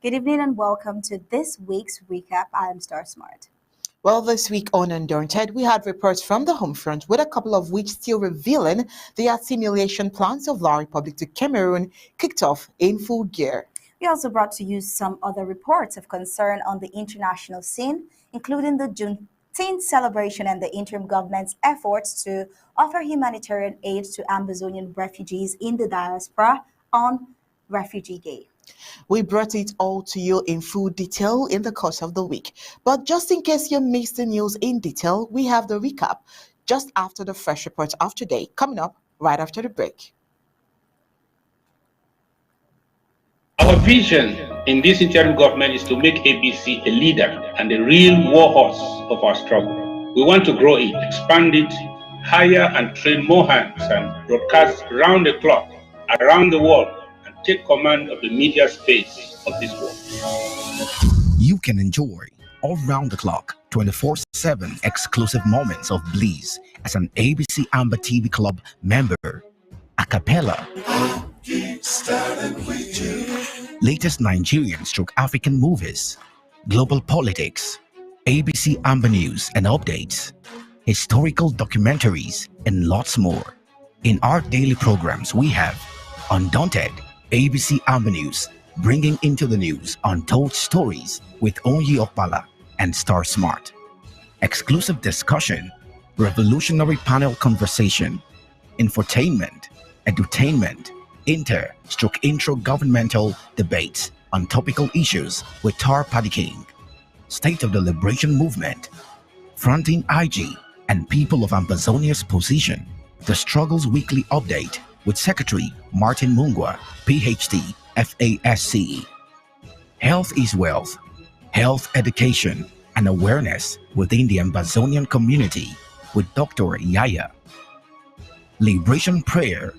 Good evening and welcome to this week's recap. I am Star Smart. Well, this week on Undaunted, we had reports from the home front, with a couple of which still revealing the assimilation plans of La Republic to Cameroon kicked off in full gear. We also brought to you some other reports of concern on the international scene, including the Juneteenth celebration and the interim government's efforts to offer humanitarian aid to Amazonian refugees in the diaspora on Refugee Day. We brought it all to you in full detail in the course of the week. But just in case you missed the news in detail, we have the recap just after the fresh report of today, coming up right after the break. Our vision in this interim government is to make ABC a leader and a real war horse of our struggle. We want to grow it, expand it, hire and train more hands, and broadcast round the clock, around the world, and take command of the media space of this world. You can enjoy all round the clock, 24/7 exclusive moments of bliss as an ABC Amba TV Club member. A cappella. Latest Nigerian stroke African movies, global politics, ABC Amba News and updates, historical documentaries, and lots more. In our daily programs, we have Undaunted, ABC Amba News, bringing into the news untold stories with Onyi Opala and Star Smart. Exclusive discussion, revolutionary panel conversation, infotainment, edutainment, intro governmental debates on topical issues with Tar Paddy King, State of the Liberation Movement, Fronting IG and People of Ambazonia's Position, the Struggles Weekly Update with Secretary Martin Mungwa, PhD, FASCE, Health is Wealth, Health Education and Awareness within the Ambazonian Community with Dr. Yaya, Liberation Prayer,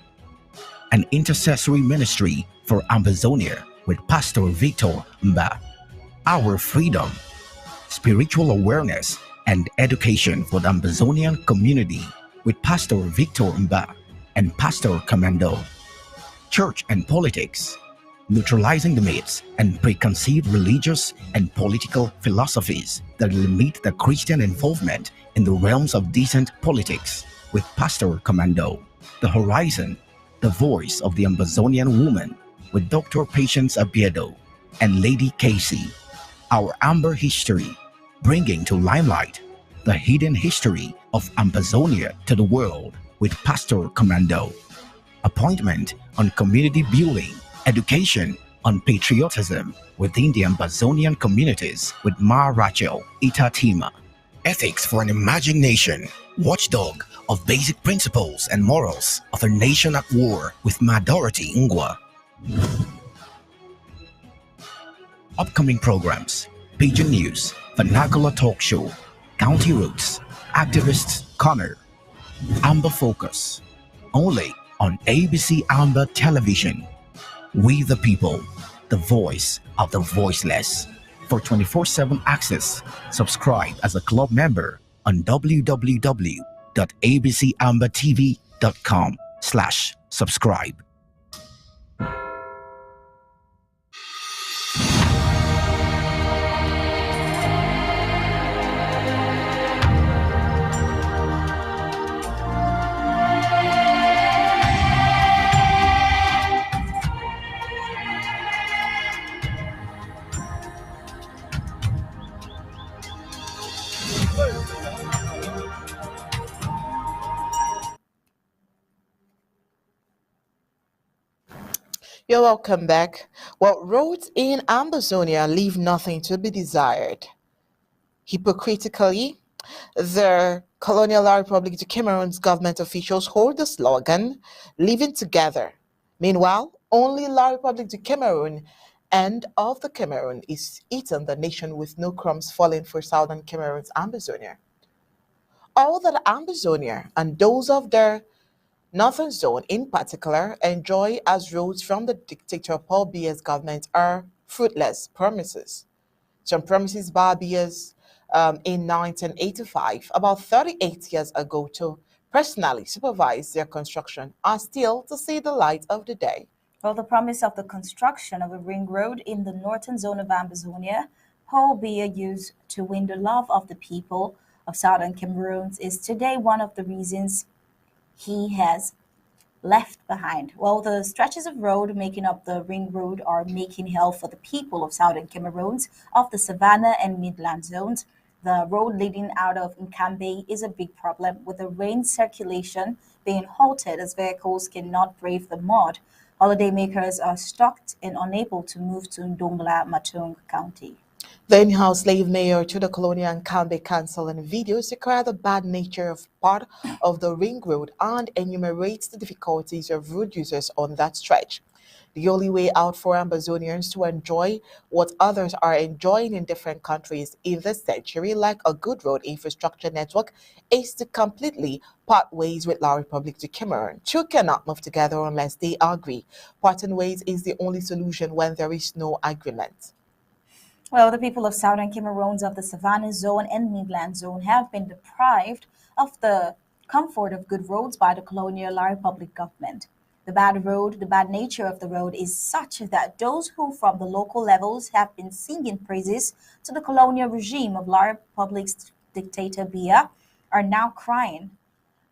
an intercessory ministry for Ambazonia with Pastor Victor Amba, Our Freedom, spiritual awareness and education for the Ambazonian community with Pastor Victor Amba and Pastor Commando, Church and Politics, neutralizing the myths and preconceived religious and political philosophies that limit the Christian involvement in the realms of decent politics with Pastor Commando, The Horizon, the voice of the Ambazonian woman with Dr. Patience Abiedo and Lady Casey, Our Amber History, bringing to limelight the hidden history of Ambazonia to the world with Pastor Commando, Appointment on Community Building, Education on Patriotism within the Ambazonian communities with Ma Rachel Itatima, Ethics for an Imagination, Watchdog of Basic Principles and Morals of a Nation at War with Ma Dorothy Ngwa. Upcoming programs: Pigeon News, Vernacular Talk Show, County Roots, Activists Corner, Amba Focus, only on ABC Amba Television. We the people, the voice of the voiceless. For 24/7 access, subscribe as a club member on www.abcambatv.com/subscribe. You're welcome back. Well, roads in Ambazonia leave nothing to be desired. Hypocritically, the Colonial Republic of Cameroon's government officials hold the slogan, living together. Meanwhile, only La Republic du Cameroon and of the Cameroon is eaten the nation with no crumbs falling for southern Cameroon's Ambazonia. All that Ambazonia and those of their northern zone in particular enjoy as roads from the dictator Paul Biya's government are fruitless promises. Some promises by Biya's in 1985, about 38 years ago, to personally supervise their construction are still to see the light of the day. Well, the promise of the construction of a ring road in the northern zone of Ambazonia, albeit used to win the love of the people of southern Cameroon, is today one of the reasons he has left behind. Well, the stretches of road making up the ring road are making hell for the people of southern Cameroons of the savannah and midland zones. The road leading out of Nkambe is a big problem, with the rain circulation being halted as vehicles cannot brave the mud. Holidaymakers are stuck and unable to move to Ndongla Matung County. The in-house slave mayor to the Colonial and Canbe Council in videos declared the bad nature of part of the ring road and enumerates the difficulties of road users on that stretch. The only way out for Ambazonians to enjoy what others are enjoying in different countries in this century, like a good road infrastructure network, is to completely part ways with La Republic du Cameroon. Two cannot move together unless they agree. Parting ways is the only solution when there is no agreement. Well, the people of southern Cameroons of the Savannah Zone and Midland Zone have been deprived of the comfort of good roads by the colonial La Republic government. The bad nature of the road is such that those who from the local levels have been singing praises to the colonial regime of La Republic's dictator Biya are now crying.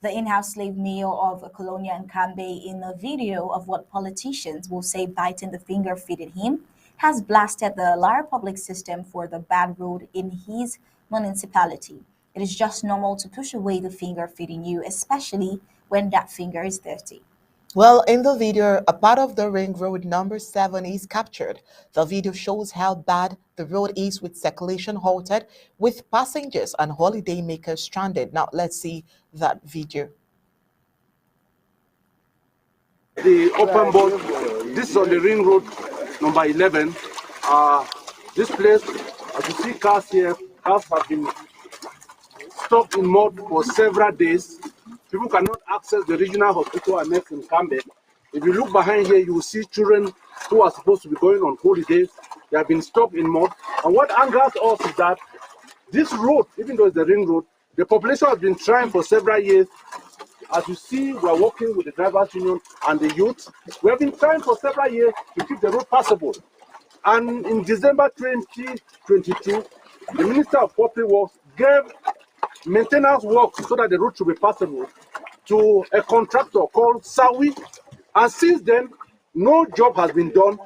The in-house slave mayor of Colonia and Cambe, in a video of what politicians will say biting the finger feeding him, has blasted the Lara public system for the bad road in his municipality. It is just normal to push away the finger feeding you, especially when that finger is dirty. Well, in the video, a part of the ring road number 7 is captured. The video shows how bad the road is with circulation halted, with passengers and holiday makers stranded. Now, let's see that video. The open board, this is on the ring road number 11. This place, as you see cars here, cars have been stuck in mud for several days. People cannot access the regional hospital and next in Cambe. If you look behind here, you will see children who are supposed to be going on holidays. They have been stuck in mud. And what angers us is that this road, even though it's the ring road, the population has been trying for several years. As you see, we are working with the drivers' union and the youth. We have been trying for several years to keep the road passable. And in December 2022, the Minister of Public Works gave maintenance work so that the road should be passable to a contractor called Sawi. And since then, no job has been done.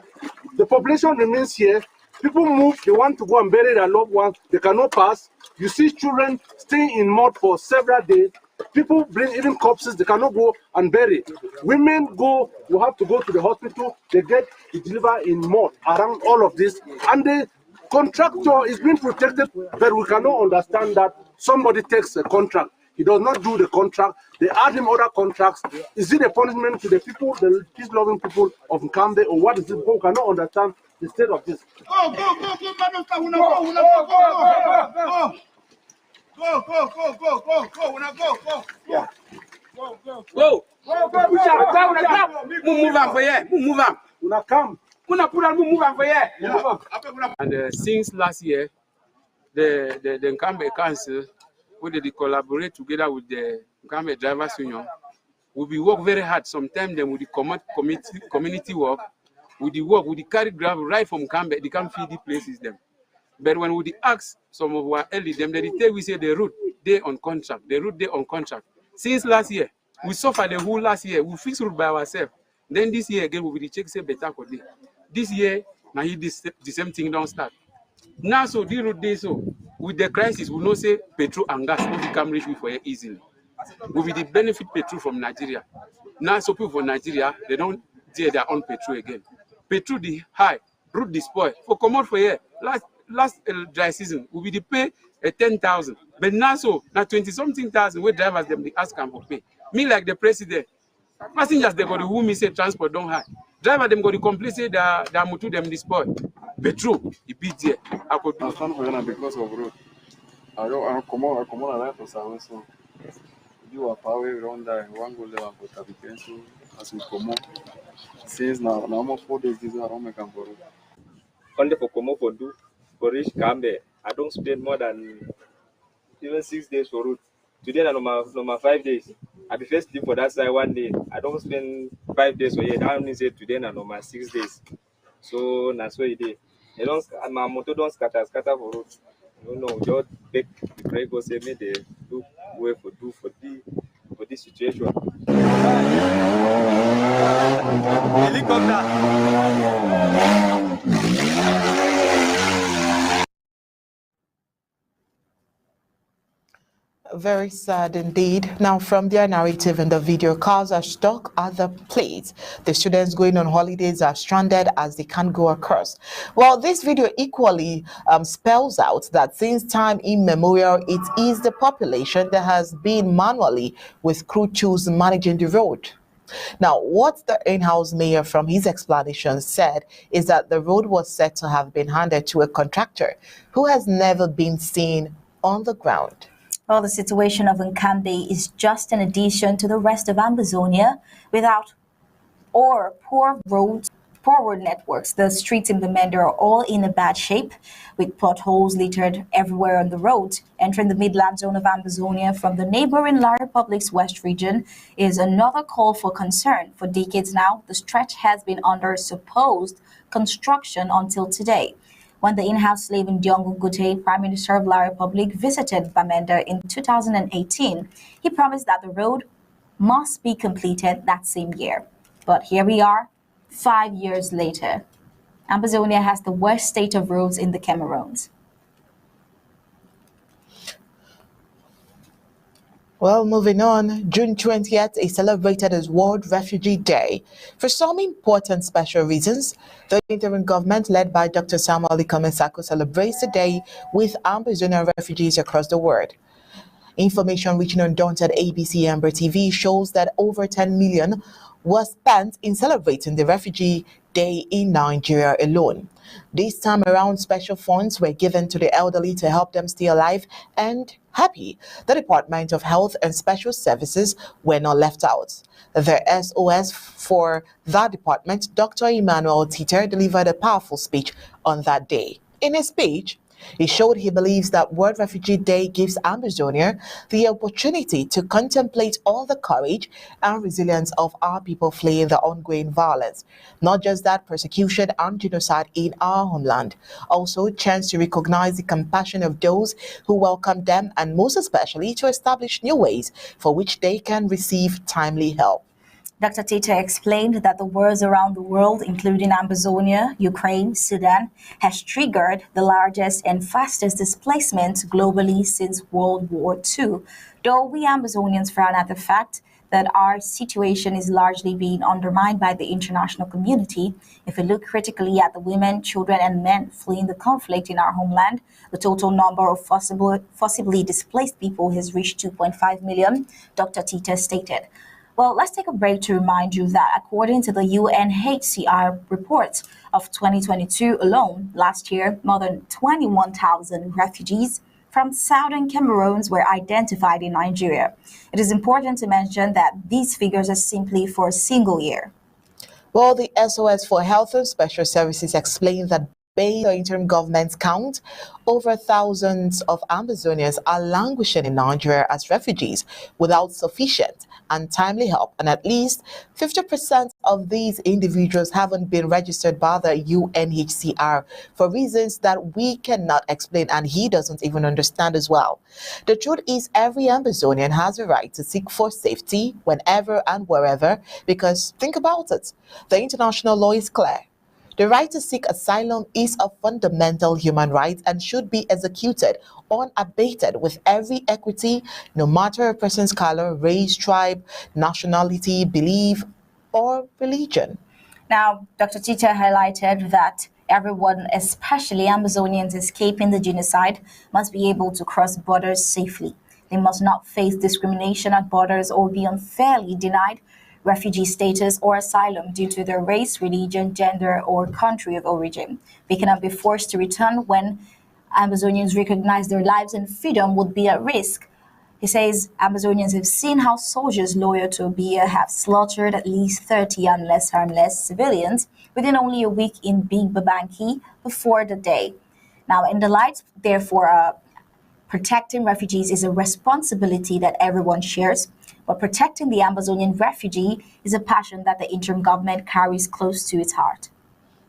The population remains here. People move, they want to go and bury their loved ones, they cannot pass. You see children staying in mud for several days. People bring even corpses, they cannot go and bury. Women go, you have to go to the hospital, they get delivered in mud around all of this. And the contractor is being protected, but we cannot understand that somebody takes a contract. He does not do the contract. They add him other contracts. Is it a punishment to the people, the peace-loving people of Nkambe, or what is it? We cannot understand the state of this. Go, go, go, go, go, go, go. Yeah. Go, go, go. Move on for here. Move on. Una come. Una put on move on for here. And since last year, the Nkambe Council, where they collaborate together with the Nkambe Drivers Union, we work very hard. Sometimes then with the community work, with the work, with the carry gravel right from Nkambe, they can feed the places them. But when we ask some of our early them, they tell we say the route they on contract, the route they on contract. Since last year, we suffered the whole last year. We fix route by ourselves. Then this year again, we will check say better for day. This year, now the same thing don't start. Now so the road day so with the crisis, we know say petrol and gas will become reach for here easily. We will the benefit petrol from Nigeria. Now so people from Nigeria they don't dare their own petrol again. Petrol the high, route the spoil. For come out for here last dry season, we will the pay 10,000. But now so now 20-something thousand where drivers them they ask them for pay. Me like the president, passengers they got the who me say transport don't high. Driver them got the complaint say that mutu them the spoil. Petrol, it beat there. I could do. I stand for because of road. I come on a life for Sawen, so you are power around there. One go level for Tabiken, so as we come on. Since now almost 4 days, this is around me can go. Only for come for do for reach Cambe. I don't spend more than even 6 days for route. Today, number 5 days. I be first sleep for that side one day. I don't spend 5 days for here. That means say today na normal 6 days. So that's where it is. They don't my motor don't scatter for road. No, just beg the pray go say me they do way for this situation. Very sad indeed. Now, from their narrative in the video, cars are stuck at the place. The students going on holidays are stranded as they can't go across. Well, this video equally spells out that since time immemorial, it is the population that has been manually with crew tools managing the road. Now, what the in-house mayor from his explanation said is that the road was said to have been handed to a contractor who has never been seen on the ground. Well, the situation of Nkambe is just an addition to the rest of Ambazonia without or poor roads, poor road networks. The streets in Bamenda are all in a bad shape, with potholes littered everywhere on the road. Entering the midland zone of Ambazonia from the neighboring La Republic's west region is another call for concern. For decades now, the stretch has been under supposed construction until today. When the in-house slave Ndiongo Gute, Prime Minister of La Republic, visited Bamenda in 2018, he promised that the road must be completed that same year. But here we are, 5 years later. Ambazonia has the worst state of roads in the Cameroons. Well, moving on, June 20th is celebrated as World Refugee Day. For some important special reasons, the interim government led by Dr. Samuel Ikomen-Sako celebrates the day with Ambazonia refugees across the world. Information reaching Undaunted ABC Amba TV shows that over 10 million was spent in celebrating the Refugee Day in Nigeria alone. This time around, special funds were given to the elderly to help them stay alive and happy. The Department of Health and Special Services were not left out. The SOS for that department, Dr. Emmanuel Titer, delivered a powerful speech on that day. In his speech, he showed he believes that World Refugee Day gives Ambazonia the opportunity to contemplate all the courage and resilience of our people fleeing the ongoing violence. Not just that, persecution and genocide in our homeland. Also, a chance to recognize the compassion of those who welcome them and most especially to establish new ways for which they can receive timely help. Dr. Tita explained that the wars around the world, including Amazonia, Ukraine, Sudan, has triggered the largest and fastest displacement globally since World War II. Though we Amazonians frown at the fact that our situation is largely being undermined by the international community, if we look critically at the women, children, and men fleeing the conflict in our homeland, the total number of forcibly displaced people has reached 2.5 million, Dr. Tita stated. Well, let's take a break to remind you that according to the UNHCR report of 2022 alone, last year, more than 21,000 refugees from southern Cameroons were identified in Nigeria. It is important to mention that these figures are simply for a single year. Well, the SOS for Health and Special Services explained that based on interim government's count, over thousands of Ambazonians are languishing in Nigeria as refugees without sufficient and timely help, and at least 50% of these individuals haven't been registered by the UNHCR for reasons that we cannot explain and he doesn't even understand as well. The truth is every Ambazonian has a right to seek for safety whenever and wherever, because think about it, the international law is clear. The right to seek asylum is a fundamental human right and should be executed unabated with every equity, no matter a person's color, race, tribe, nationality, belief, or religion. Now, Dr. Tita highlighted that everyone, especially Amazonians escaping the genocide, must be able to cross borders safely. They must not face discrimination at borders or be unfairly denied refugee status or asylum due to their race, religion, gender, or country of origin. They cannot be forced to return when Amazonians recognize their lives and freedom would be at risk. He says Amazonians have seen how soldiers loyal to Obia have slaughtered at least 30 unless harmless civilians within only a week in Big Babanki before the day. Now, in the light, therefore, Protecting refugees is a responsibility that everyone shares, but protecting the Amazonian refugee is a passion that the interim government carries close to its heart.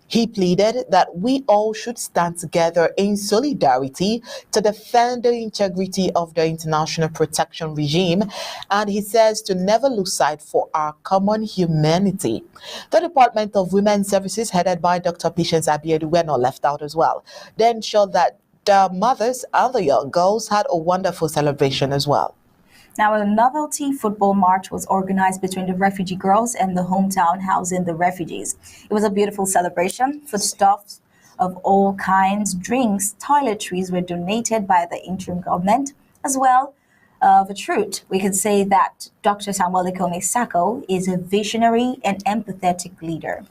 He pleaded that we all should stand together in solidarity to defend the integrity of the international protection regime, and he says to never lose sight for our common humanity. The Department of Women's Services, headed by Dr. Patience Abiedu, were not left out as well. They ensured that the mothers and the young girls had a wonderful celebration as well. Now, a novelty football march was organized between the refugee girls and the hometown housing the refugees. It was a beautiful celebration. Foodstuffs of all kinds, drinks, toiletries were donated by the interim government. As well, of a truth, we can say that Dr. Samuel Ikome Sako is a visionary and empathetic leader.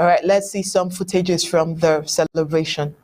All right, let's see some footages from the celebration.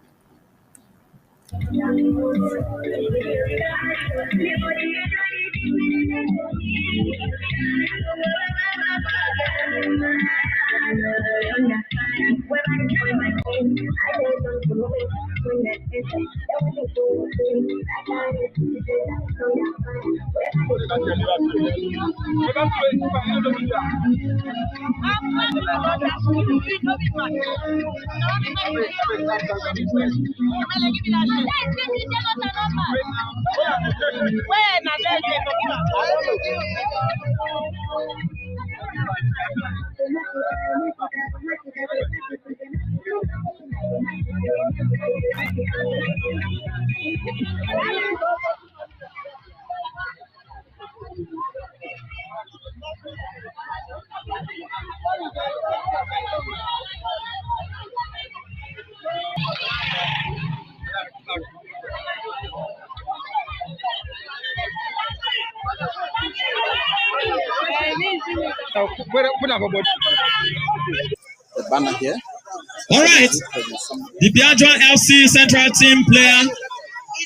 The banner here. All right, the Biajwa FC central team player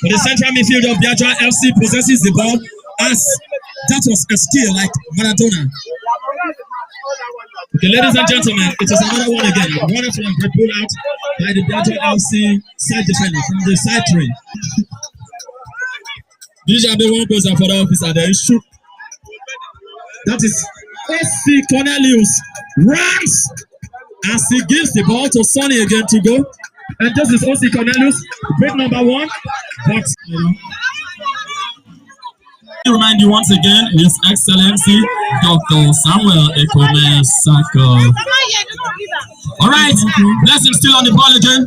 for the central midfield of Biajwa FC possesses the ball as that was a skill like Maradona. Okay, ladies and gentlemen, it is another one again. A wonderful and great pull out by the Biajwa FC side defender from the side three. These are the one poster for the officer. There is shoot. That is SC Cornelius runs as he gives the ball to Sonny again to go. And this is OC Cornelius, break number one. But I remind you once again, His Excellency Dr. Samuel Ikome Sako. All right, Blessing still on the ball again.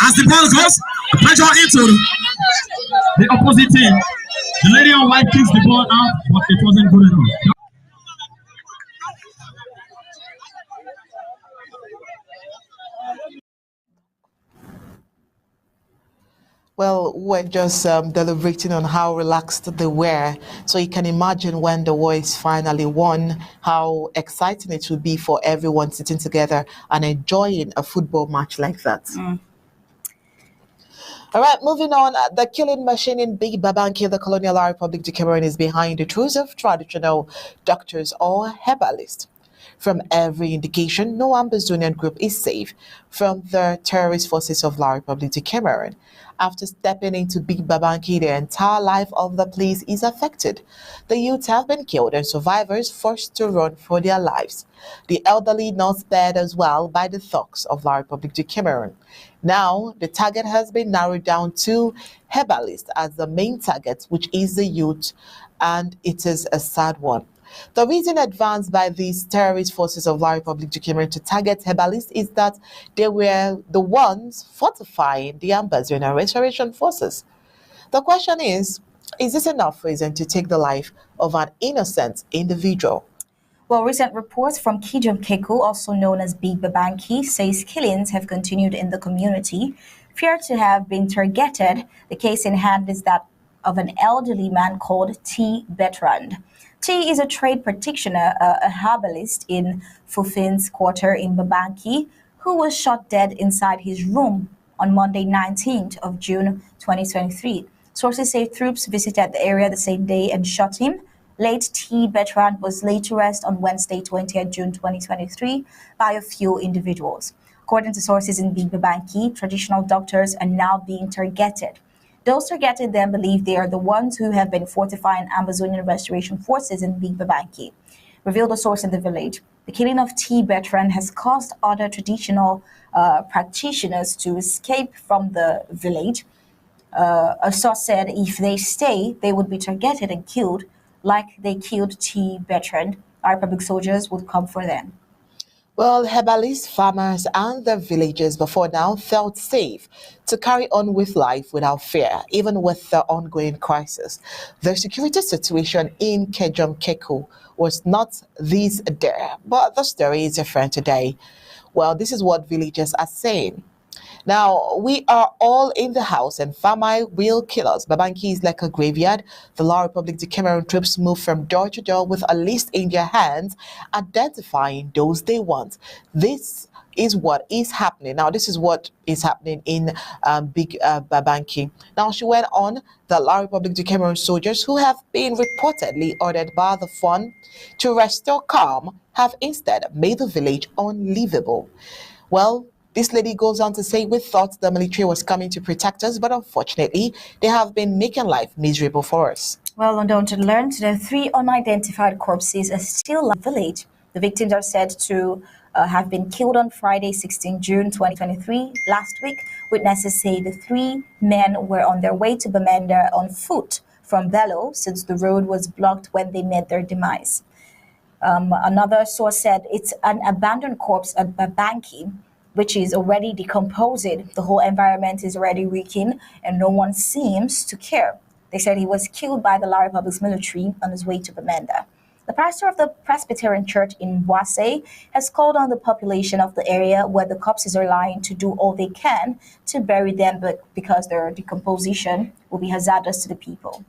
As the ball goes, pressure into the opposite team. The lady on white kicks the ball out, but it wasn't good enough. Well, we're just deliberating on how relaxed they were. So you can imagine when the boys finally won, how exciting it would be for everyone sitting together and enjoying a football match like that. All right, moving on. The killing machine in Big Babanki, the Colonial Republic of Cameroon, is behind the choice of traditional doctors or herbalists. From every indication, no Ambazonian group is safe from the terrorist forces of La Republic of Cameroon. After stepping into Big Babanki, the entire life of the place is affected. The youth have been killed and survivors forced to run for their lives. The elderly not spared as well by the thugs of La Republic of Cameroon. Now, the target has been narrowed down to herbalists as the main target, which is the youth, and it is a sad one. The reason advanced by these terrorist forces of La Republic of Cameroon to target herbalists is that they were the ones fortifying the Ambazonian and restoration forces. The question is this enough reason to take the life of an innocent individual? Well, recent reports from Kijom Keku, also known as Big Babanki, says killings have continued in the community, feared to have been targeted. The case in hand is that of an elderly man called T. Bertrand. T is a trade practitioner, a herbalist in Fufin's quarter in Babanki, who was shot dead inside his room on Monday 19th of June 2023. Sources say troops visited the area the same day and shot him. Late T. Bertrand was laid to rest on Wednesday 20th June 2023 by a few individuals. According to sources in Bigbabanki, traditional doctors are now being targeted. Those targeted then believe they are the ones who have been fortifying Amazonian restoration forces in Bigbabanki. Revealed a source in the village. The killing of T veteran has caused other traditional practitioners to escape from the village. A source said if they stay, they would be targeted and killed, like they killed T veteran. Our public soldiers would come for them. Well, herbalists, farmers, and the villagers before now felt safe to carry on with life without fear, even with the ongoing crisis. The security situation in Kejom Keku was not this there, but the story is different today. Well, this is what villagers are saying. Now, we are all in the house and Famai will kill us. Babanki is like a graveyard. The La Republic de Cameroon troops move from door to door with a list in their hands, identifying those they want. This is what is happening. Now, this is what is happening in Big Babanki. Now, she went on, the La Republic de Cameroon soldiers who have been reportedly ordered by the fund to restore calm have instead made the village unlivable. Well, this lady goes on to say, we thought the military was coming to protect us, but unfortunately, they have been making life miserable for us. Well, Undaunted learned the 3 unidentified corpses are still in the village. The victims are said to have been killed on Friday, 16 June 2023. Last week, witnesses say the 3 men were on their way to Bamenda on foot from Bello since the road was blocked when they met their demise. Another source said it's an abandoned corpse at Babanki, which is already decomposing. The whole environment is already reeking, and no one seems to care. They said he was killed by the La Republic's military on his way to Bamenda. The pastor of the Presbyterian Church in Boise has called on the population of the area where the corpses are lying to do all they can to bury them, but because their decomposition will be hazardous to the people.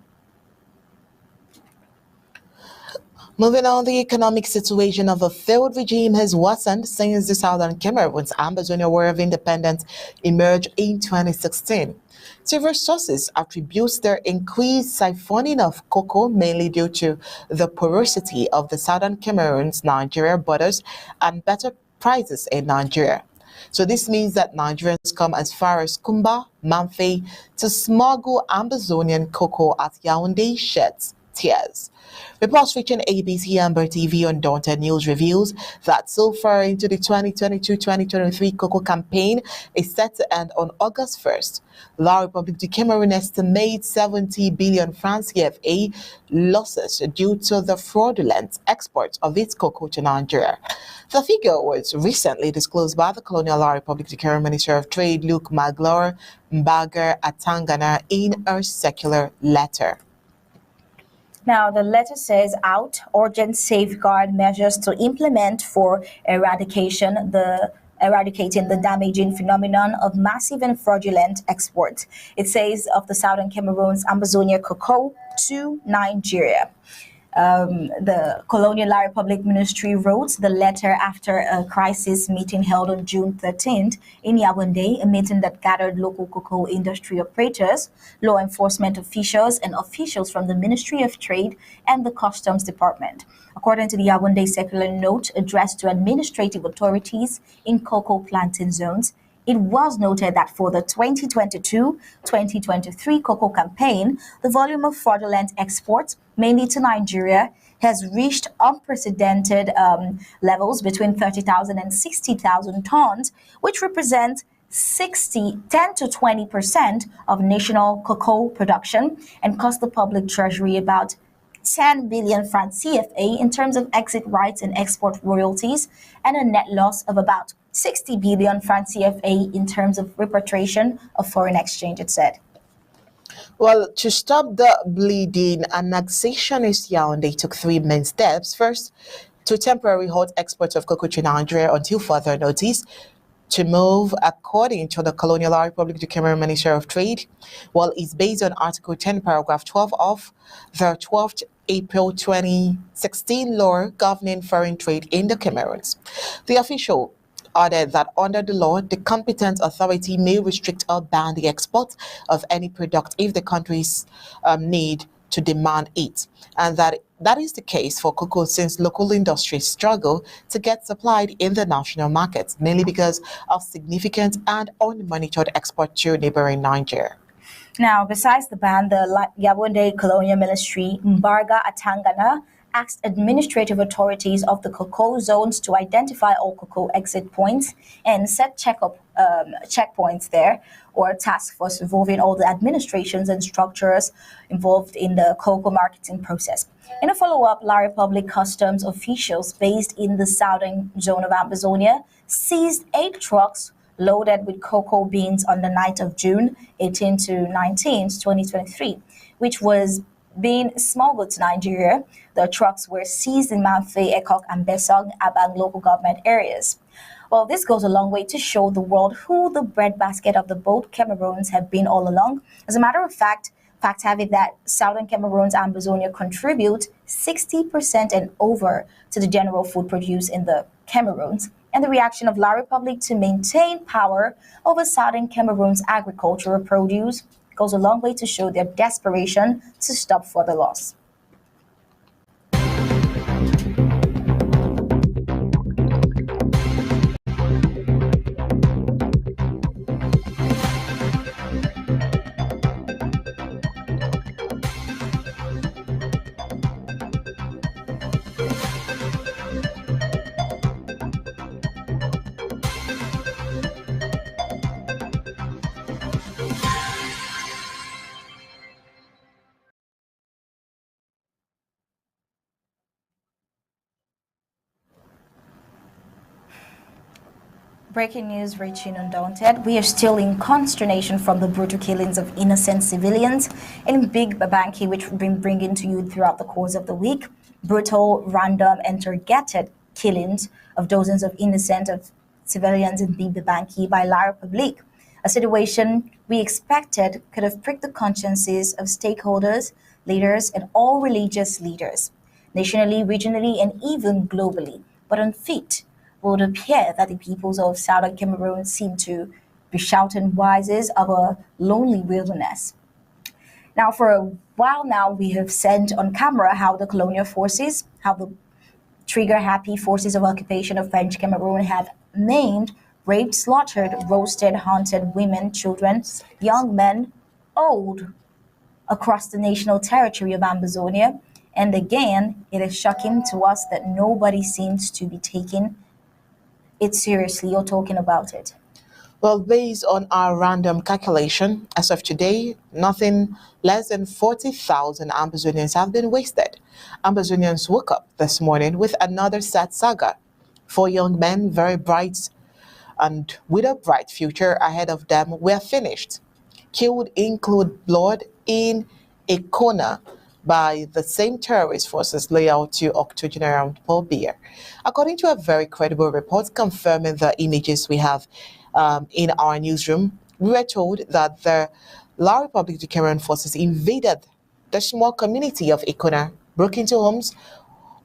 Moving on, the economic situation of the failed regime has worsened since the Southern Cameroon's Ambazonia War of Independence emerged in 2016. Several sources attribute their increased siphoning of cocoa mainly due to the porosity of the Southern Cameroon's Nigeria borders and better prices in Nigeria. So this means that Nigerians come as far as Kumba, Manfe to smuggle Ambazonian cocoa at Yaoundé sheds tears. Reports reaching ABC Amba TV Undaunted News reveals that so far into the 2022-2023 cocoa campaign is set to end on August 1st. La Republic du Cameroon estimates 70 billion francs CFA losses due to the fraudulent export of its cocoa to Nigeria. The figure was recently disclosed by the Colonial La Republic du Cameroon Minister of Trade Luke Magloire Mbaga Atangana in a circular letter. Now, the letter says out urgent safeguard measures to implement for eradicating the damaging phenomenon of massive and fraudulent export. It says of the Southern Cameroon's Amazonia cocoa to Nigeria. The Colonial La Republic Ministry wrote the letter after a crisis meeting held on June 13th in Yaoundé, a meeting that gathered local cocoa industry operators, law enforcement officials, and officials from the Ministry of Trade and the Customs Department. According to the Yaoundé circular note addressed to administrative authorities in cocoa planting zones, it was noted that for the 2022-2023 cocoa campaign, the volume of fraudulent exports, mainly to Nigeria, has reached unprecedented levels between 30,000 and 60,000 tons, which represent 10 to 20% of national cocoa production and cost the public treasury about 10 billion francs CFA in terms of exit rights and export royalties, and a net loss of about 60 billion francs CFA in terms of repatriation of foreign exchange, it said. Well, to stop the bleeding, annexationist Yaoundé took 3 main steps. First, to temporarily halt exports of cocoa to Nigeria until further notice, to move according to the Colonial La Republic du Cameroon Minister of Trade. Well, it's based on Article 10, Paragraph 12 of the 12th April 2016 law governing foreign trade in the Cameroons. The official added that under the law, the competent authority may restrict or ban the export of any product if the country's need to demand it, and that is the case for cocoa since local industries struggle to get supplied in the national market, mainly because of significant and unmonitored export to neighboring Nigeria. Now, besides the ban, the Yawunde Colonial Ministry, Mbarga Atangana, asked administrative authorities of the cocoa zones to identify all cocoa exit points and set checkpoints there, or a task force involving all the administrations and structures involved in the cocoa marketing process. In a follow-up, La Republic Customs officials based in the southern zone of Amazonia seized 8 trucks loaded with cocoa beans on the night of June 18 to 19th, 2023, which was being smuggled to Nigeria. The trucks were seized in Manfe, Ekok, and Besong, Abang local government areas. Well, this goes a long way to show the world who the breadbasket of the both Cameroons have been all along. As a matter of fact, facts have it that southern Cameroon's Amazonia contribute 60% and over to the general food produce in the Cameroons, and the reaction of La Republic to maintain power over southern Cameroon's agricultural produce goes a long way to show their desperation to stop further loss. Breaking news reaching Undaunted. We are still in consternation from the brutal killings of innocent civilians in Big Babanki, which we've been bringing to you throughout the course of the week. Brutal, random, and targeted killings of dozens of innocent civilians in Big Babanki by La Republique. A situation we expected could have pricked the consciences of stakeholders, leaders, and all religious leaders, nationally, regionally, and even globally, but unfit would appear that the peoples of southern Cameroon seem to be shouting voices of a lonely wilderness. Now, for a while now, we have sent on camera how the colonial forces, how the trigger-happy forces of occupation of French Cameroon have maimed, raped, slaughtered, roasted, haunted women, children, young men, old, across the national territory of Amazonia. And again, it is shocking to us that nobody seems to be taking it seriously or talking about it. Well, based on our random calculation, as of today, nothing less than 40,000 Amazonians have been wasted. Amazonians woke up this morning with another sad saga. 4 young men, very bright and with a bright future ahead of them, were finished. Killed in cold blood in a corner by the same terrorist forces loyal to Octogenarian Paul Biya. According to a very credible report confirming the images we have in our newsroom, we were told that the La Republic du Cameroon forces invaded the small community of Ikona, broke into homes.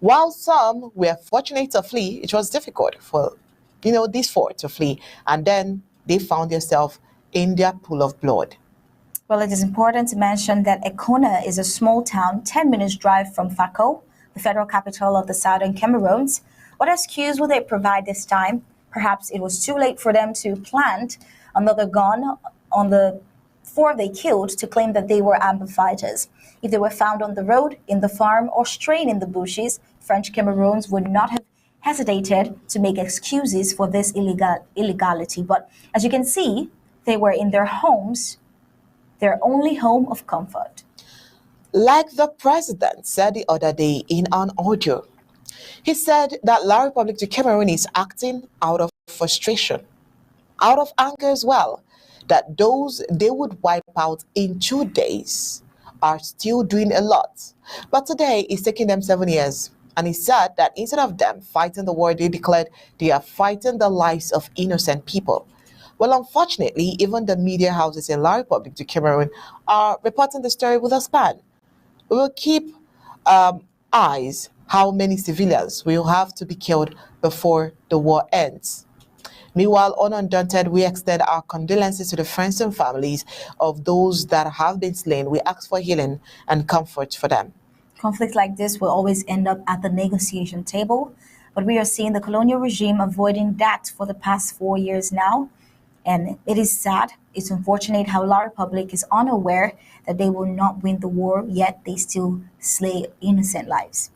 While some were fortunate to flee, it was difficult for these 4 to flee, and then they found themselves in their pool of blood. Well, it is important to mention that Ekona is a small town 10 minutes drive from Fako, the federal capital of the southern Cameroons. What excuse will they provide this time? Perhaps it was too late for them to plant another gun on the 4 they killed to claim that they were Amba fighters. If they were found on the road, in the farm, or straying in the bushes, French Cameroons would not have hesitated to make excuses for this illegality. But as you can see, they were in their homes, their only home of comfort. Like the president said the other day in an audio, he said that La Republic du Cameroon is acting out of frustration, out of anger as well, that those they would wipe out in 2 days are still doing a lot. But today it's taking them 7 years. And he said that instead of them fighting the war, they declared they are fighting the lives of innocent people. Well, unfortunately, even the media houses in La Republic du Cameroon are reporting the story with a span. We will keep eyes how many civilians will have to be killed before the war ends. Meanwhile, on Undaunted, we extend our condolences to the friends and families of those that have been slain. We ask for healing and comfort for them. Conflicts like this will always end up at the negotiation table, but we are seeing the colonial regime avoiding that for the past 4 years now. And it is sad, it's unfortunate how La Republic is unaware that they will not win the war, yet they still slay innocent lives.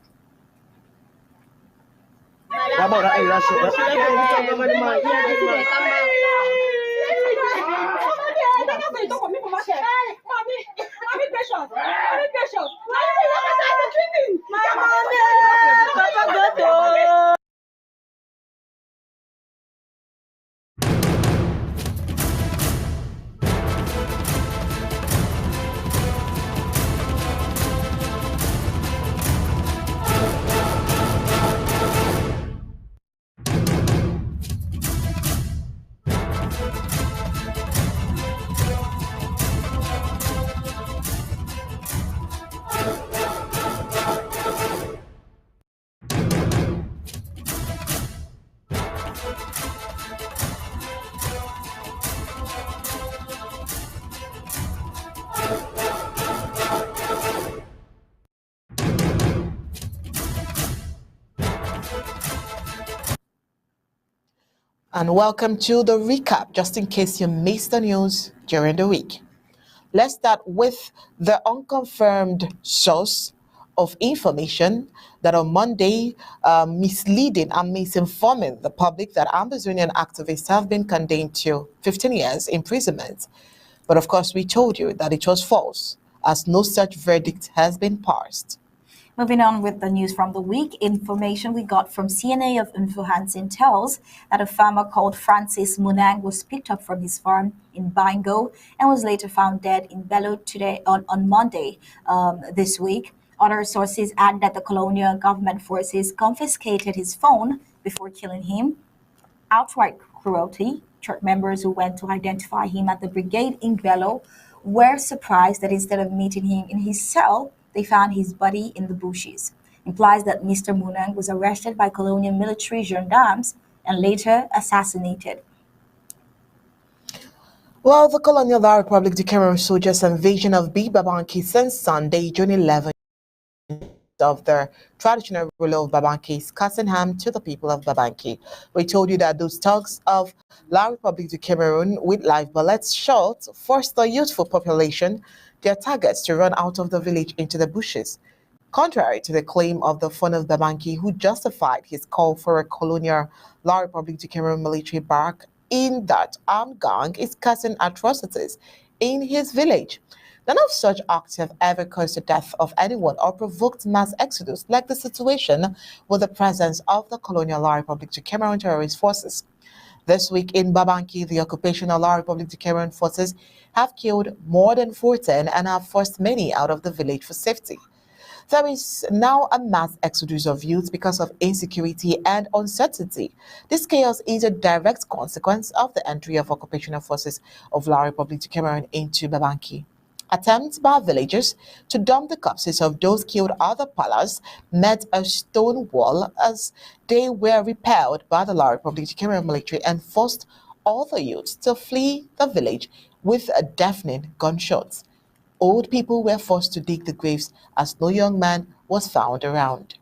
And welcome to the recap, just in case you missed the news during the week. Let's start with the unconfirmed source of information that on Monday, misleading and misinforming the public that Amazonian activists have been condemned to 15 years imprisonment. But of course, we told you that it was false, as no such verdict has been passed. Moving on with the news from the week, information we got from CNA of Infohansen tells that a farmer called Francis Munang was picked up from his farm in Bango and was later found dead in Bello today on Monday this week. Other sources add that the colonial government forces confiscated his phone before killing him. Outright cruelty. Church members who went to identify him at the brigade in Bello were surprised that instead of meeting him in his cell, they found his body in the bushes. Implies that Mr. Munang was arrested by colonial military gendarmes and later assassinated. Well, the colonial La Republic de Cameroon soldiers' invasion of Babanki since Sunday, June 11, of the traditional ruler of Babanki is cutting harm to the people of Babanki. We told you that those thugs of La Republic de Cameroon with live bullets shot forced the youthful population, their targets, to run out of the village into the bushes. Contrary to the claim of the son of Babanki, who justified his call for a colonial La Republic de Cameroon military barrack in that armed gang is causing atrocities in his village. None of such acts have ever caused the death of anyone or provoked mass exodus like the situation with the presence of the colonial La Republic de Cameroon terrorist forces. This week in Babanki, the occupational La Republic de Cameroon forces have killed more than 14 and have forced many out of the village for safety. There is now a mass exodus of youth because of insecurity and uncertainty. This chaos is a direct consequence of the entry of occupational forces of La Republic de Cameroon into Babanki. Attempts by villagers to dump the corpses of those killed at the palace met a stone wall as they were repelled by the La Republic de Cameroon military and forced all the youths to flee the village with a deafening gunshots. Old people were forced to dig the graves as no young man was found around.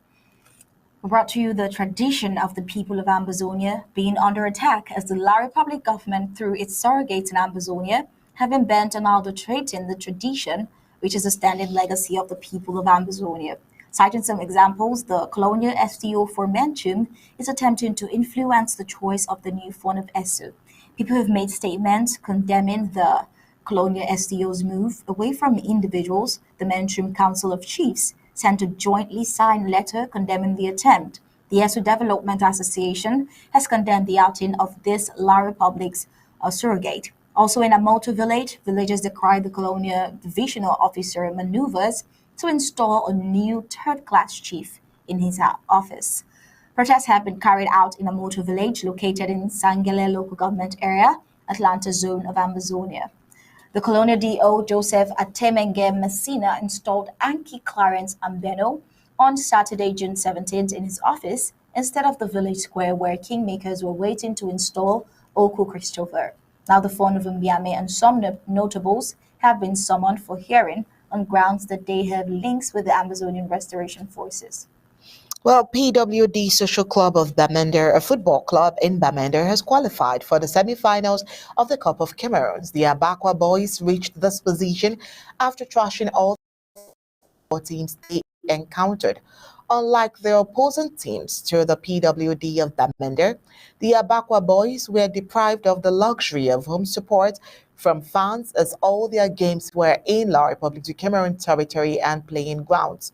We brought to you the tradition of the people of Ambazonia being under attack as the La Republic government, through its surrogates in Ambazonia, have been bent on adulterating the tradition, which is a standing legacy of the people of Ambazonia. Citing some examples, the colonial STO for Menchum is attempting to influence the choice of the new font of ESU. People have made statements condemning the colonial STO's move away from individuals. The Menchum Council of Chiefs sent a jointly signed letter condemning the attempt. The ESU Development Association has condemned the outing of this La Republic's surrogate. Also in Amoto village, villagers decried the colonial divisional officer maneuvers to install a new third-class chief in his office. Protests have been carried out in Amoto village located in Sangele local government area, Atlanta zone of Amazonia. The colonial DO Joseph Atemenge Messina installed Anki Clarence Ambeno on Saturday, June 17th in his office instead of the village square where kingmakers were waiting to install Oku Christopher. Now, the phone of Mbiame and some notables have been summoned for hearing on grounds that they have links with the Amazonian Restoration Forces. Well, PWD Social Club of Bamenda, a football club in Bamenda, has qualified for the semi-finals of the Cup of Cameroons. The Abakwa boys reached this position after trashing all four teams they encountered. Unlike their opposing teams to the PWD of Bamenda, the Abakwa boys were deprived of the luxury of home support from fans as all their games were in La Republic du Cameroon territory and playing grounds.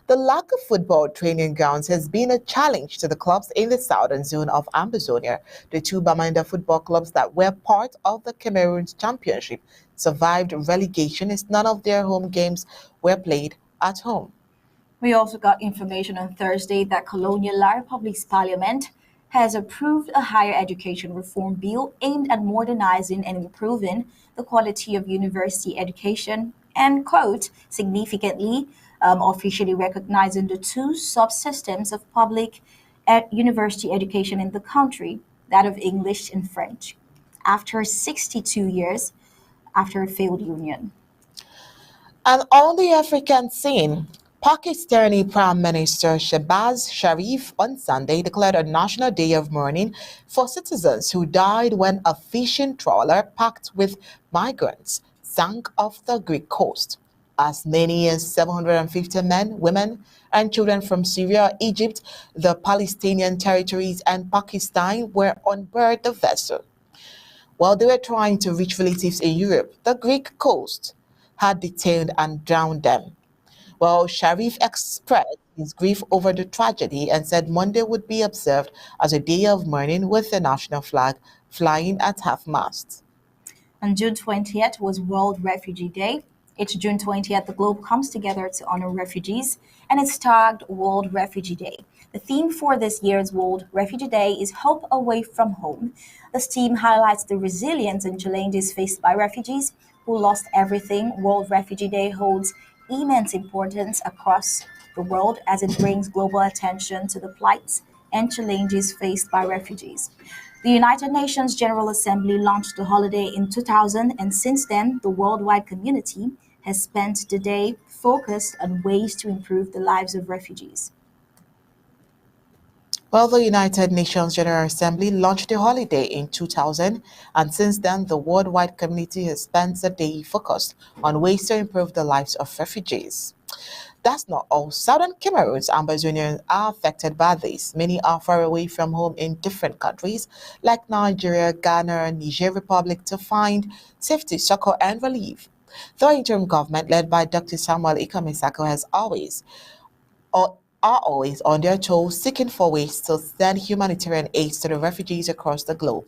The lack of football training grounds has been a challenge to the clubs in the southern zone of Ambazonia. The two Bamenda football clubs that were part of the Cameroon's championship survived relegation as none of their home games were played at home. We also got information on Thursday that Colonial La Republic's parliament has approved a higher education reform bill aimed at modernizing and improving the quality of university education and, quote, significantly officially recognizing the two subsystems of public university education in the country, that of English and French, after 62 years after a failed union. And on the African scene, Pakistani Prime Minister Shehbaz Sharif on Sunday declared a national day of mourning for citizens who died when a fishing trawler packed with migrants sank off the Greek coast. As many as 750 men, women, and children from Syria, Egypt, the Palestinian territories, and Pakistan were on board the vessel. While they were trying to reach relatives in Europe, the Greek coast had detained and drowned them. Well, Sharif expressed his grief over the tragedy and said Monday would be observed as a day of mourning with the national flag flying at half-mast. On June 20th was World Refugee Day. Each June 20th, the globe comes together to honor refugees, and it's tagged World Refugee Day. The theme for this year's World Refugee Day is Hope Away from Home. This theme highlights the resilience and challenges faced by refugees who lost everything. World Refugee Day holds immense importance across the world as it brings global attention to the plights and challenges faced by refugees. The United Nations General Assembly launched the holiday in 2000, and since then, the worldwide community has spent the day focused on ways to improve the lives of refugees. Well, the United Nations General Assembly launched the holiday in 2000, and since then, the worldwide community has spent the day focused on ways to improve the lives of refugees. That's not all. Southern Cameroon's Ambazonians are affected by this. Many are far away from home in different countries like Nigeria, Ghana, Niger Republic to find safety, succor, and relief. The interim government led by Dr. Samuel Ikomisako has always or are always on their toes seeking for ways to send humanitarian aid to the refugees across the globe.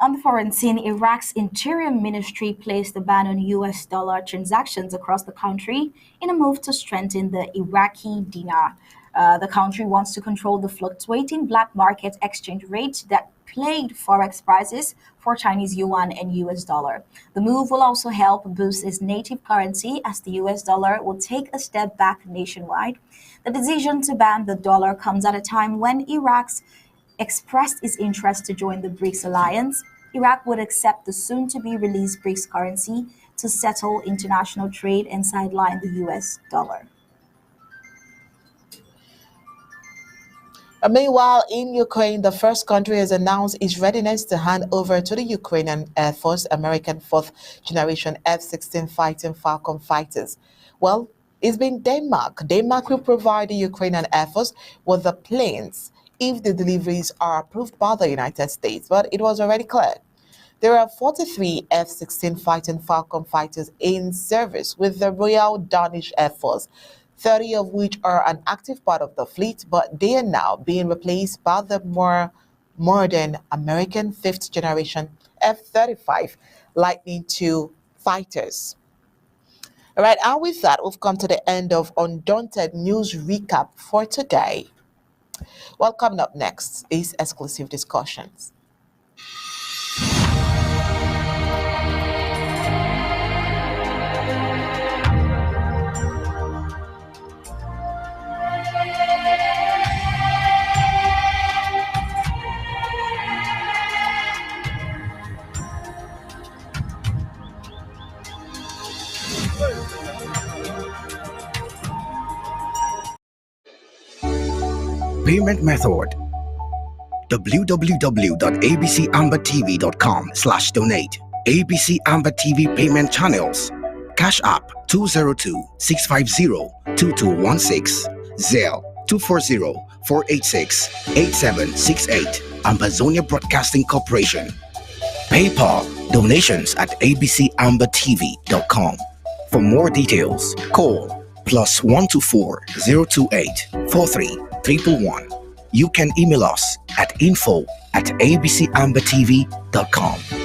On the foreign scene, Iraq's Interior Ministry placed a ban on US dollar transactions across the country in a move to strengthen the Iraqi dinar. The country wants to control the fluctuating black market exchange rate that plagued forex prices for Chinese yuan and US dollar. The move will also help boost its native currency as the US dollar will take a step back nationwide. The decision to ban the dollar comes at a time when Iraq's expressed its interest to join the BRICS alliance. Iraq would accept the soon to be released BRICS currency to settle international trade and sideline the US dollar. Meanwhile, in Ukraine, the first country has announced its readiness to hand over to the Ukrainian Air Force American fourth generation F-16 fighting Falcon fighters. Well, it's been Denmark. Denmark will provide the Ukrainian Air Force with the planes if the deliveries are approved by the United States, but it was already cleared. There are 43 F-16 fighting Falcon fighters in service with the Royal Danish Air Force, 30 of which are an active part of the fleet, but they are now being replaced by the more modern American fifth generation F-35 Lightning II fighters. All right, and with that, we've come to the end of Undaunted News Recap for today. Well, coming up next is exclusive discussions. Payment method: www.abcambertv.com/donate. ABC Amber TV payment channels: Cash App 202-650-2216, Zelle 240-486-8768, Ambazonia Broadcasting Corporation. PayPal donations at abcambertv.com. For more details, call +124 028 43 111. You can email us at info@abcambertv.com.